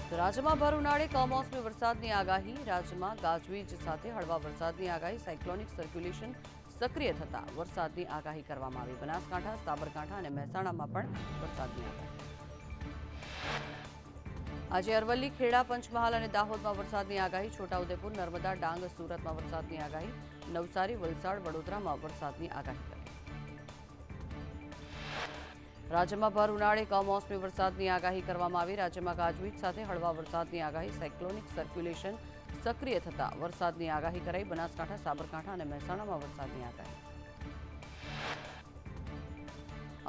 તો રાજ્યમાં ભર ઉનાળે કમોસમી વરસાદની આગાહી. રાજ્યમાં ગાજવીજ સાથે હળવા વરસાદની આગાહી. સાયક્લોનિક સર્ક્યુલેશન સક્રિય થતા વરસાદની આગાહી કરવામાં આવી. બનાસકાંઠા, સાબરકાંઠા અને મહેસાણામાં પણ વરસાદની આગાહી. આજે અરવલ્લી, ખેડા, પંચમહાલ અને દાહોદમાં વરસાદની આગાહી. છોટાઉદેપુર, નર્મદા, ડાંગ, સુરતમાં વરસાદની આગાહી. નવસારી, વલસાડ, વડોદરામાં વરસાદની આગાહી કરી. રાજ્યમાં ભર ઉનાળે કમોસમી વરસાદની આગાહી કરવામાં આવી. રાજ્યમાં ગાજવીજ સાથે હળવા વરસાદની આગાહી. સાયક્લોનિક સર્ક્યુલેશન સક્રિય થતા વરસાદની આગાહી કરાઈ. બનાસકાંઠા, સાબરકાંઠા અને મહેસાણામાં વરસાદની આગાહી.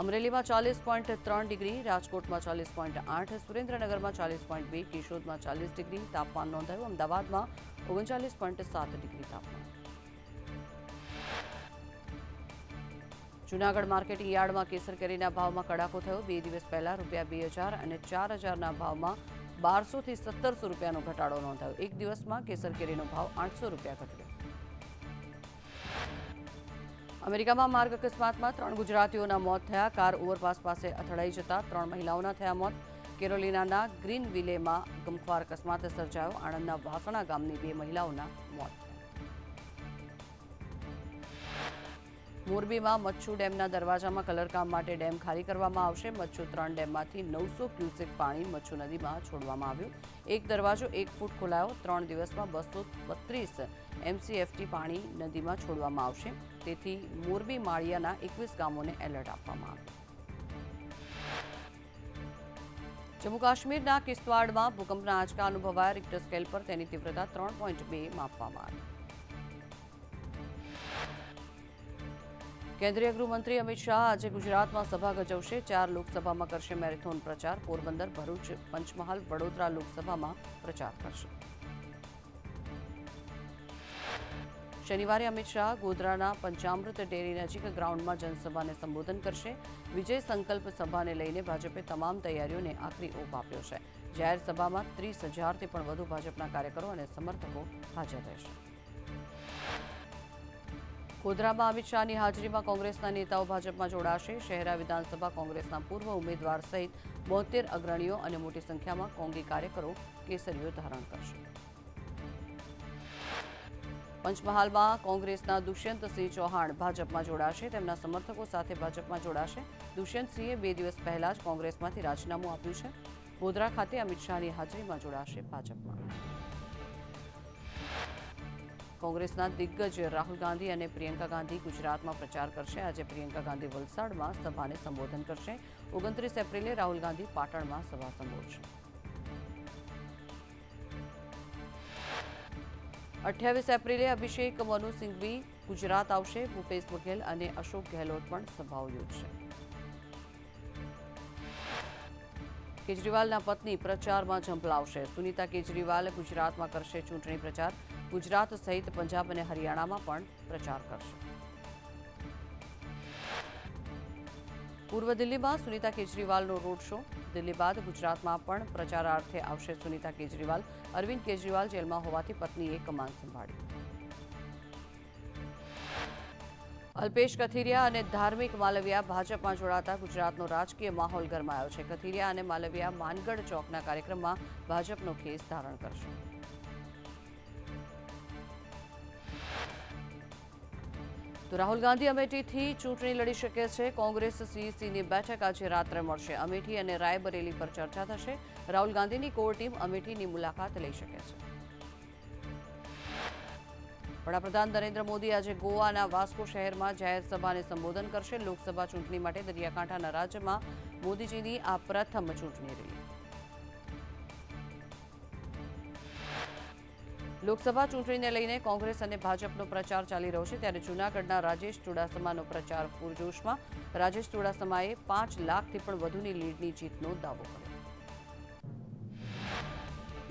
અમરેલીમાં 40.3 ડિગ્રી, રાજકોટમાં 40.8, સુરેન્દ્રનગરમાં 40.2, કેશોદમાં 40 ડિગ્રી તાપમાન નોંધાયું. અમદાવાદમાં 39.7 ડિગ્રી તાપમાન. જૂનાગઢ માર્કેટિંગ યાર્ડમાં કેસર કેરીના ભાવમાં કડાકો થયો. 2 દિવસ પહેલા ₹2,000 અને 4,000ના ભાવમાં 1200 થી 1700 રૂપિયાનો ઘટાડો નોંધાયો. એક દિવસમાં કેસર કેરીનો ભાવ ₹800 ઘટ્યો. અમેરિકામાં માર્ગ અકસ્માતમાં 3 ગુજરાતીઓના મોત થયા. કાર ઓવરપાસ પાસે અથડાઈ જતા 3 મહિલાઓના થયા મોત. કેરોલિનાના ગ્રીનવિલેમાં ગમખ્વાર અકસ્માત સર્જાયો. આણંદના વાસણા ગામની 2 મહિલાઓના મોત. મોરબીમાં મચ્છુ ડેમના દરવાજામાં કલરકામ માટે ડેમ ખાલી કરવામાં આવશે. મચ્છુ 3 ડેમમાંથી 900 ક્યુસેક પાણી મચ્છુ નદીમાં છોડવામાં આવ્યું. એક દરવાજો 1 ફૂટ ખોલાયો. 3 દિવસમાં 232 MCFT પાણી નદીમાં છોડવામાં આવશે. તેથી મોરબી માળિયાના 21 ગામોને એલર્ટ આપવામાં આવ્યું. જમ્મુ કાશ્મીરના કિશ્તવાડમાં ભૂકંપના આંચકા અનુભવાયા. રિક્ટર સ્કેલ પર તેની તીવ્રતા 3.2 માપવામાં આવી. કેન્દ્રીય ગૃહમંત્રી અમિત શાહ આજે ગુજરાતમાં સભા ગજવશે. 4 લોકસભામાં કરશે મેરેથોન પ્રચાર. પોરબંદર, ભરૂચ, પંચમહાલ, વડોદરા લોકસભામાં પ્રચાર કરશે. શનિવારે અમિત શાહ ગોધરાના પંચામૃત ડેરી નજીક ગ્રાઉન્ડમાં જનસભાને સંબોધન કરશે. વિજય સંકલ્પ સભાને લઈને ભાજપે તમામ તૈયારીઓને આખરી ઓપ આપ્યો છે. જાહેર સભામાં 30,000થી પણ વધુ ભાજપના કાર્યકરો અને સમર્થકો હાજર રહેશે. ગોધરામાં અમિત શાહની હાજરીમાં કોંગ્રેસના નેતાઓ ભાજપમાં જોડાશે. શહેરા વિધાનસભા કોંગ્રેસના પૂર્વ ઉમેદવાર સહિત 72 અગ્રણીઓ અને મોટી સંખ્યામાં કોંગી કાર્યકરો કેસરીઓ ધારણ કરશે. પંચમહાલમાં કોંગ્રેસના દુષ્યંતસિંહ ચૌહાણ ભાજપમાં જોડાશે. તેમના સમર્થકો સાથે ભાજપમાં જોડાશે. દુષ્યંતસિંહે 2 દિવસ પહેલા જ કોંગ્રેસમાંથી રાજીનામું આપ્યું છે. ગોધરા ખાતે અમિત શાહની હાજરીમાં જોડાશે ભાજપમાં. કોંગ્રેસના દિગ્ગજ રાહુલ ગાંધી અને પ્રિયંકા ગાંધી ગુજરાતમાં પ્રચાર કરશે. આજે પ્રિયંકા ગાંધી વલસાડમાં સભાને સંબોધન કરશે. 29 એપ્રિલે રાહુલ ગાંધી પાટણમાં સભા સંબોધશે. 28 એપ્રિલે અભિષેક મનુ સિંઘવી ગુજરાત આવશે. ભૂપેશ બઘેલ અને અશોક ગેહલોત પણ સભાઓ યોજશે. કેજરીવાલના પત્ની પ્રચારમાં ઝંપલાવશે. સુનીતા કેજરીવાલ ગુજરાતમાં કરશે ચૂંટણી પ્રચાર. ગુજરાત સહિત પંજાબ અને હરિયાણામાં પણ પ્રચાર કરશે. પૂર્વ દિલ્હીમાં સુનીતા કેજરીવાલનો રોડ શો. દિલ્હી બાદ ગુજરાતમાં પણ પ્રચારાર્થે આવશે સુનીતા કેજરીવાલ. અરવિંદ કેજરીવાલ જેલમાં હોવાથી પત્નીએ કમાન સંભાળી. અલ્પેશ કથિરિયા અને ધાર્મિક માલવિયા ભાજપમાં જોડાતા ગુજરાતનો રાજકીય માહોલ ગરમાયો છે. કથિરિયા અને માલવિયા માનગઢ ચોકના કાર્યક્રમમાં ભાજપનો ખેસ ધારણ કરશે. તો રાહુલ ગાંધી અમેઠીથી ચૂંટણી લડી શકે છે. કોંગ્રેસ સીઈસીની બેઠક આજે રાત્રે મળશે. અમેઠી અને રાયબરેલી પર ચર્ચા થશે. રાહુલ ગાંધીની કોર ટીમ અમેઠીની મુલાકાત લઈ શકે છે. વડાપ્રધાન નરેન્દ્ર મોદી આજે ગોવાના વાસ્કો શહેરમાં જાહેર સભાને સંબોધન કરશે. લોકસભા ચૂંટણી માટે દરિયાકાંઠાના રાજ્યમાં મોદીજીની આ પ્રથમ ચૂંટણી રેલી. લોકસભા ચૂંટણીને લઈને કોંગ્રેસ અને ભાજપનો પ્રચાર ચાલી રહ્યો છે. ત્યારે જૂનાગઢના રાજેશ ચુડાસમાનો પ્રચાર પૂરજોશમાં. રાજેશ ચુડાસમાએ 5 લાખથી પણ વધુની લીડની જીતનો દાવો કર્યો.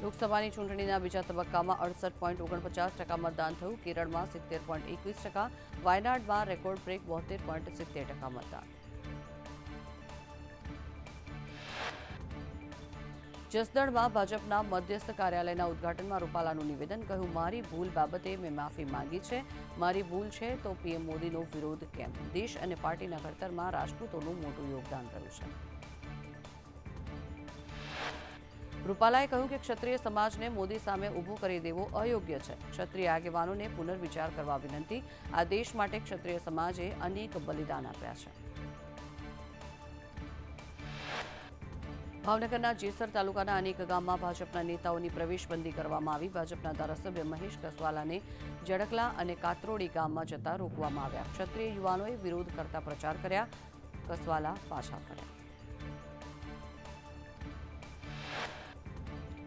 લોકસભાની ચૂંટણીના બીજા તબક્કામાં 68.49% મતદાન થયું. કેરળમાં 70.21%, વાયનાડમાં રેકોર્ડ બ્રેક 72.70% મતદાન. જસદણમાં ભાજપના મધ્યસ્થ કાર્યાલયના ઉદ્ઘાટનમાં રૂપાલાનું નિવેદન. કહ્યું, મારી ભૂલ બાબતે મેં માફી માંગી છે. મારી ભૂલ છે તો પીએમ મોદીનો વિરોધ કેમ? દેશ અને પાર્ટીના ઘડતરમાં રાજપૂતોનું મોટું યોગદાન રહ્યું છે. રૂપાલાએ કહ્યું કે ક્ષત્રિય સમાજને મોદી સામે ઊભો કરી દેવો અયોગ્ય છે. ક્ષત્રિય આગેવાનોને પુનર્વિચાર કરવા વિનંતી. આ દેશ માટે ક્ષત્રિય સમાજે અનેક બલિદાન આપ્યા છે. ભાવનગરના જેસર તાલુકાના અનેક ગામમાં ભાજપના નેતાઓની પ્રવેશબંધી કરવામાં આવી. ભાજપના ધારાસભ્ય મહેશ કસવાલાને જડકલા અને કાતરોડી ગામમાં જતા રોકવામાં આવ્યા. ક્ષત્રિય યુવાનોએ વિરોધ કરતા પ્રચાર કર્યા. કસવાલા પાછા ફર્યા.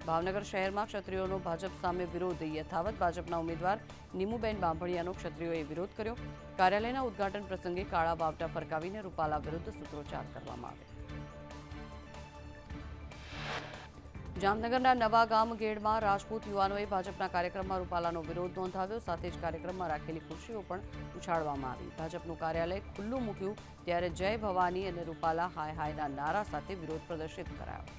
ભાવનગર શહેરમાં ક્ષત્રિયોનો ભાજપ સામે વિરોધ યથાવત. ભાજપના ઉમેદવાર નીમુબેન બાંભણિયાનો ક્ષત્રિયોએ વિરોધ કર્યો. કાર્યાલયના ઉદ્ઘાટન પ્રસંગે કાળા વાવટા ફરકાવીને રૂપાલા વિરુદ્ધ સૂત્રોચ્ચાર કરવામાં આવ્યો. જામનગરના નવા ગામ ગેડમાં રાજપૂત યુવાનોએ ભાજપના કાર્યક્રમમાં રૂપાલાનો વિરોધ નોંધાવ્યો. સાથે જ કાર્યક્રમમાં રાખેલી ખુરશીઓ પણ ઉછાળવામાં આવી. ભાજપનું કાર્યાલય ખુલ્લું મૂક્યું ત્યારે જય ભવાની અને રૂપાલા હાય હાયના નારા સાથે વિરોધ પ્રદર્શિત કરાયો.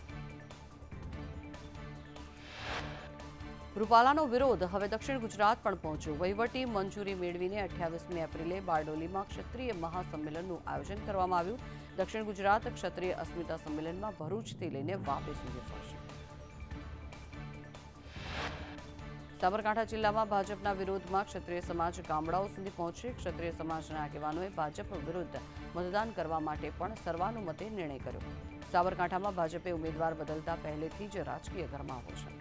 રૂપાલાનો વિરોધ હવે દક્ષિણ ગુજરાત પણ પહોંચ્યો. વહીવટી મંજૂરી મેળવીને 28મી એપ્રિલે બારડોલીમાં ક્ષત્રિય મહાસંમેલનનું આયોજન કરવામાં આવ્યું. દક્ષિણ ગુજરાત ક્ષત્રિય અસ્મિતા સંમેલનમાં ભરૂચથી લઈને વાપી સુધી ફરશે. સાબરકાંઠા જિલ્લામાં ભાજપના વિરોધમાં ક્ષત્રિય સમાજ ગામડાઓ સુધી પહોંચશે. ક્ષત્રિય સમાજના આગેવાનોએ ભાજપ વિરુદ્ધ મતદાન કરવા માટે પણ સર્વાનુમતે નિર્ણય કર્યો. સાબરકાંઠામાં ભાજપે ઉમેદવાર બદલતા પહેલેથી જ રાજકીય ગરમાવો છે.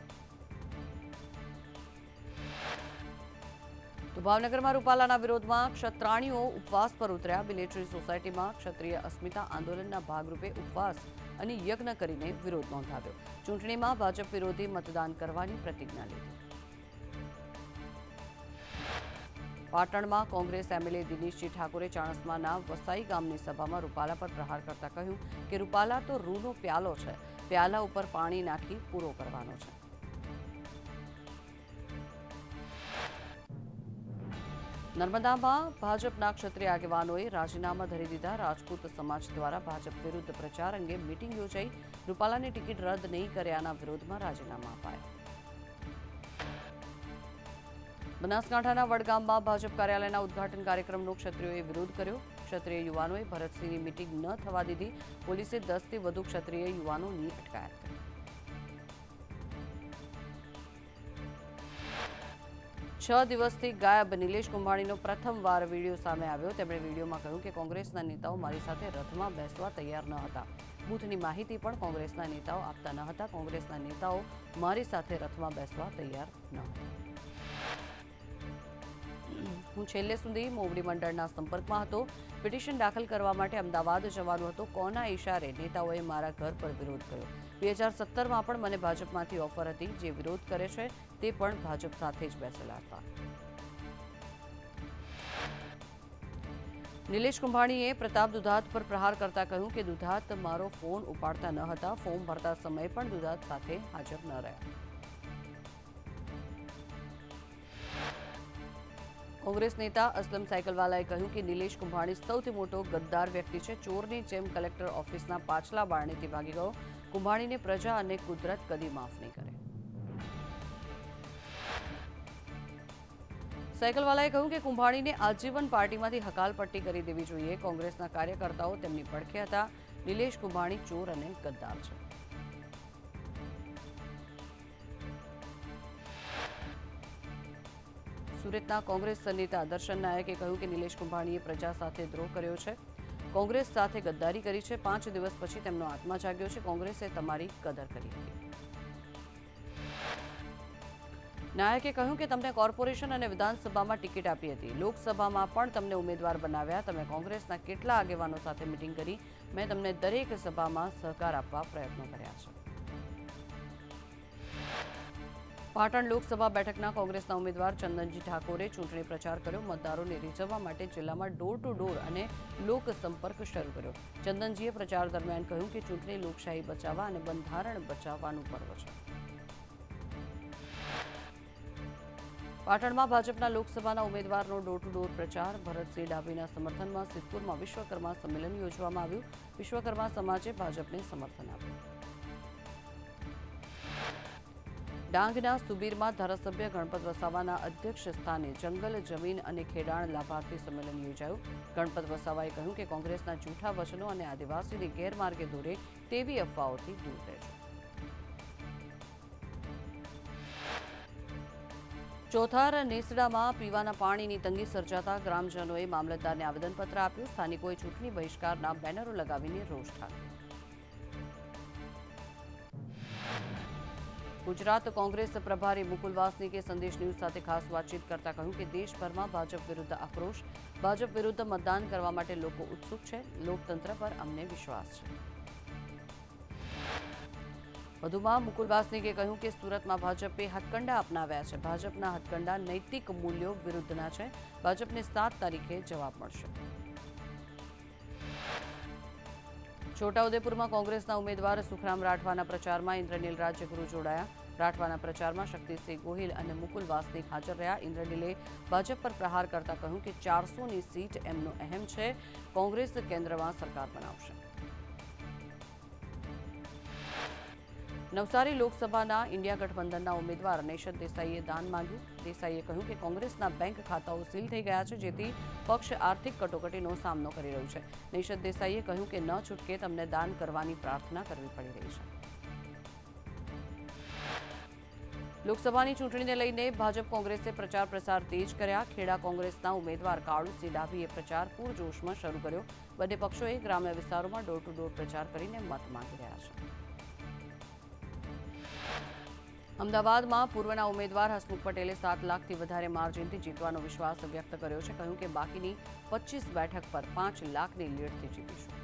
તો ભાવનગરમાં રૂપાલાના વિરોધમાં ક્ષત્રાણીઓ ઉપવાસ પર ઉતર્યા. બિલેટરી સોસાયટીમાં ક્ષત્રિય અસ્મિતા આંદોલનના ભાગરૂપે ઉપવાસ અને યજ્ઞ કરીને વિરોધ નોંધાવ્યો. ચૂંટણીમાં ભાજપ વિરોધી મતદાન કરવાની પ્રતિજ્ઞા લીધી. પાટણમાં કોંગ્રેસ એમએલએ દિનેશજી ઠાકોરે ચાણસ્માના વસાઈ ગામની સભામાં રૂપાલા પર પ્રહાર કરતા કહ્યું કે રૂપાલા તો રૂનો પ્યાલો છે. પ્યાલા ઉપર પાણી નાખી પૂરો કરવાનો છે. નર્મદામાં ભાજપના ક્ષત્રિય આગેવાનોએ રાજીનામા ધરી દીધા. રાજપૂત સમાજ દ્વારા ભાજપ વિરુદ્ધ પ્રચાર અંગે મીટિંગ યોજાઈ. રૂપાલાની ટિકિટ રદ નહીં કર્યાના વિરોધમાં રાજીનામા અપાયા. બનાસકાંઠાના વડગામમાં ભાજપ કાર્યાલયના ઉદ્ઘાટન કાર્યક્રમનો ક્ષત્રિયોએ વિરોધ કર્યો. ક્ષત્રિય યુવાનોએ ભરતસિંહની મીટિંગ ન થવા દીધી. પોલીસે 10થી વધુ ક્ષત્રિય યુવાનોની અટકાયત કરી. 6 દિવસથી ગાયબ નિલેશ કુંભાણીનો પ્રથમવાર વિડીયો સામે આવ્યો. તેમણે વિડીયોમાં કહ્યું કે કોંગ્રેસના નેતાઓ મારી સાથે રથમાં બેસવા તૈયાર ન હતા. બૂથની માહિતી પણ કોંગ્રેસના નેતાઓ આપતા ન હતા. કોંગ્રેસના નેતાઓ મારી સાથે રથમાં બેસવા તૈયાર ન હતા. હું છેલ્લે સુધી મોવડી મંડળના સંપર્કમાં હતો. પિટિશન દાખલ કરવા માટે અમદાવાદ જવાનું હતું. કોના ઇશારે નેતાઓએ મારા ઘર પર વિરોધ કર્યો. 2017માં પણ મને ભાજપમાંથી ઓફર હતી. જે વિરોધ કરે છે તે પણ ભાજપ સાથે જ બેસેલા હતા. નિલેશ કુંભાણીએ પ્રતાપ દુધાત પર પ્રહાર કરતા કહ્યું કે દુધાત મારો ફોન ઉપાડતા ન હતા. ફોર્મ ભરતા સમયે પણ દુધાત સાથે હાજર ન રહ્યા. કોંગ્રેસ નેતા અસલમ સાયકલવાલાએ કહ્યું કે નિલેશ કુંભાણી સૌથી મોટો ગદ્દાર વ્યક્તિ છે. ચોરની જેમ કલેક્ટર ઓફિસના પાછલા બારણેથી ભાગી ગયો. કુંભાણીને પ્રજા અને કુદરત કદી માફ નહીં કરે. સાયકલવાલાએ કહ્યું કે કુંભાણીને આજીવન પાર્ટીમાંથી હકાલપટ્ટી કરી દેવી જોઈએ. કોંગ્રેસના કાર્યકર્તાઓ તેમની પડખે હતા. નિલેશ કુંભાણી ચોર અને ગદ્દાર છે. સુરતના કોંગ્રેસ નેતા દર્શન નાયકે કહ્યું કે નિલેશ કુંભાણીએ પ્રજા સાથે દ્રોહ કર્યો છે. કોંગ્રેસ સાથે ગદ્દારી કરી છે. 5 દિવસ પછી તેમનો આત્મા જાગ્યો છે. કોંગ્રેસે તમારી કદર કરી હતી. નાયકે કહ્યું કે તમને કોર્પોરેશન અને વિધાનસભામાં ટિકિટ આપી હતી. લોકસભામાં પણ તમને ઉમેદવાર બનાવ્યા. તમે કોંગ્રેસના કેટલા આગેવાનો સાથે મિટિંગ કરી. મેં તમને દરેક સભામાં સહકાર આપવા પ્રયત્નો કર્યા છે. પાટણ લોકસભા બેઠકના કોંગ્રેસના ઉમેદવાર ચંદનજી ઠાકોરે ચૂંટણી પ્રચાર કર્યો. મતદારોને રીઝવવા માટે જિલ્લામાં ડોર ટુ ડોર અને લોકસંપર્ક શરૂ કર્યો. ચંદનજીએ પ્રચાર દરમિયાન કહ્યું કે ચૂંટણી લોકશાહી બચાવવા અને બંધારણ બચાવવાનું પર્વ છે. પાટણમાં ભાજપના લોકસભાના ઉમેદવારનો ડોર ટુ ડોર પ્રચાર. ભરતસિંહ ડાભીના સમર્થનમાં સિદ્ધપુરમાં વિશ્વકર્મા સંમેલન યોજવામાં આવ્યું. વિશ્વકર્મા સમાજે ભાજપને સમર્થન આપ્યું. ડાંગના સુબીરમાં ધારાસભ્ય ગણપત વસાવાના અધ્યક્ષ સ્થાને જંગલ જમીન અને ખેડાણ લાભાર્થી સંમેલન યોજાયું. ગણપત વસાવાએ કહ્યું કે કોંગ્રેસના જૂઠા વચનો અને આદિવાસીને ગેરમાર્ગે દોરે તેવી અફવાઓથી દૂર રહેજો. ચોથાર નેસડામાં પીવાના પાણીની તંગી સર્જાતા ગ્રામજનોએ મામલતદારને આવેદનપત્ર આપ્યું. સ્થાનિકોએ ચૂંટણી બહિષ્કારના બેનરો લગાવીને રોષ ઠાલવ્યો. ગુજરાત કોંગ્રેસ પ્રભારી મુકુલ વાસનિકે સંદેશ ન્યૂઝ સાથે ખાસ વાતચીત કરતા કહ્યું કે દેશભરમાં ભાજપ વિરુદ્ધ આક્રોશ, ભાજપ વિરુદ્ધ મતદાન કરવા માટે લોકો ઉત્સુક છે. લોકતંત્ર પર અમને વિશ્વાસ છે. વધુમાં મુકુલ વાસનિકે કહ્યું કે સુરતમાં ભાજપે હથકંડા અપનાવ્યા છે. ભાજપના હથકંડા નૈતિક મૂલ્યો વિરુદ્ધના છે. ભાજપને 7 તારીખે જવાબ મળશે. છોટાઉદેપુરમાં કોંગ્રેસના ઉમેદવાર સુખરામ રાઠવાના પ્રચારમાં ઇન્દ્રનીલ રાજ્યગુરુ જોડાયા. રાઠવાના પ્રચારમાં શક્તિસિંહ ગોહિલ અને મુકુલ વાસનિક હાજર રહ્યા. ઇન્દ્રનીલે ભાજપ પર પ્રહાર કરતા કહ્યું કે 400ની સીટ એમનો અહેમ છે. કોંગ્રેસ કેન્દ્રમાં સરકાર બનાવશે. નવસારી લોકસભાના ઇન્ડિયા ગઠબંધનના ઉમેદવાર નૈશદ દેસાઈએ દાન માંગ્યું. દેસાઈએ કહ્યું કે કોંગ્રેસના બેંક ખાતાઓ સીલ થઈ ગયા છે, જેથી પક્ષ આર્થિક કટોકટીનો સામનો કરી રહ્યું છે. નૈશદ દેસાઈએ કહ્યું કે ન છૂટકે તમને દાન કરવાની પ્રાર્થના કરવી પડી રહી છે. લોકસભાની ચૂંટણીને લઈને ભાજપ કોંગ્રેસે પ્રચાર પ્રસાર તેજ કર્યા. ખેડા કોંગ્રેસના ઉમેદવાર કાળુસિંહ ડાભીએ પ્રચાર પૂરજોશમાં શરૂ કર્યો. બંને પક્ષોએ ગ્રામ્ય વિસ્તારોમાં ડોર ટુ ડોર પ્રચાર કરીને મત માંગી રહ્યા છે. અમદાવાદમાં પૂર્વના ઉમેદવાર હસમુખ પટેલે 7 લાખથી વધારે માર્જિનથી જીતવાનો વિશ્વાસ વ્યક્ત કર્યો છે. કહ્યું કે બાકીની 25 બેઠક પર 5 લાખની લીડથી જીતીશું.